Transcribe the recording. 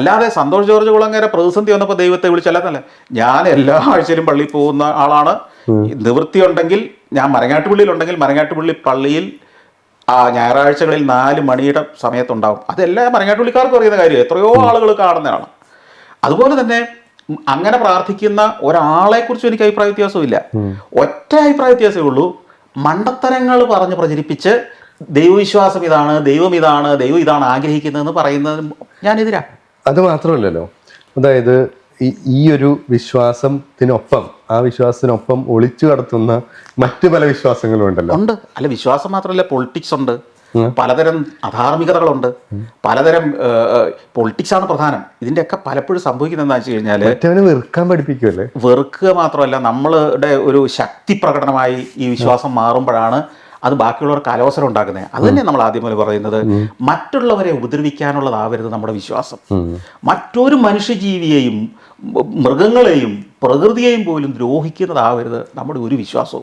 അല്ലാതെ സന്തോഷ് ജോർജ് കുളങ്ങര പ്രതിസന്ധി വന്നപ്പോൾ ദൈവത്തെ വിളിച്ചല്ല. ഞാൻ എല്ലാ ആഴ്ചയിലും പള്ളിയിൽ പോകുന്ന ആളാണ്. നിവൃത്തി ഉണ്ടെങ്കിൽ ഞാൻ മരങ്ങാട്ടുപള്ളിയിലുണ്ടെങ്കിൽ മരങ്ങാട്ടുപള്ളി പള്ളിയിൽ ഞായറാഴ്ചകളിൽ 4 മണിയുടെ സമയത്തുണ്ടാവും. അതെല്ലാ മരങ്ങാട്ടുപള്ളിക്കാർക്കും അറിയുന്ന കാര്യം, എത്രയോ ആളുകൾ കാണുന്നതാണ്. അതുപോലെ തന്നെ അങ്ങനെ പ്രാർത്ഥിക്കുന്ന ഒരാളെക്കുറിച്ചും എനിക്ക് അഭിപ്രായ വ്യത്യാസമില്ല. ഒറ്റ അഭിപ്രായ വ്യത്യാസമേ ഉള്ളൂ, മണ്ടത്തരങ്ങൾ പറഞ്ഞ് പ്രചരിപ്പിച്ച് ദൈവവിശ്വാസം ഇതാണ്, ദൈവം ഇതാണ്, ദൈവം ഇതാണ് ആഗ്രഹിക്കുന്നതെന്ന് പറയുന്നത് ഞാനെതിരാ. അത് മാത്രമല്ലല്ലോ, അതായത് ഈ ഒരു വിശ്വാസത്തിനൊപ്പം ആ വിശ്വാസത്തിനൊപ്പം ഒളിച്ചു കടത്തുന്ന മറ്റു പല വിശ്വാസങ്ങളും ഉണ്ടല്ലോ. ഉണ്ട്. അല്ല, വിശ്വാസം മാത്രമല്ല, പൊളിറ്റിക്സ് ഉണ്ട്, പലതരം അധാർമികതകളുണ്ട്, പലതരം പൊളിറ്റിക്സാണ് പ്രധാനം. ഇതിൻ്റെയൊക്കെ പലപ്പോഴും സംഭവിക്കുന്നത് എന്താ വെച്ച് കഴിഞ്ഞാൽ വെറുക്കാൻ പഠിപ്പിക്കുമല്ലേ. വെറുക്കുക മാത്രമല്ല, നമ്മളുടെ ഒരു ശക്തി പ്രകടനമായി ഈ വിശ്വാസം മാറുമ്പോഴാണ് അത് ബാക്കിയുള്ളവർക്ക് അലോസരം ഉണ്ടാക്കുന്നത്. അത് തന്നെ നമ്മൾ ആദ്യം പോലെ പറയുന്നത്, മറ്റുള്ളവരെ ഉപദ്രവിക്കാനുള്ളതാവരുത് നമ്മുടെ വിശ്വാസം. മറ്റൊരു മനുഷ്യജീവിയെയും മൃഗങ്ങളെയും പ്രകൃതിയെയും പോലും ദ്രോഹിക്കുന്നതാവരുത് നമ്മുടെ ഒരു വിശ്വാസവും.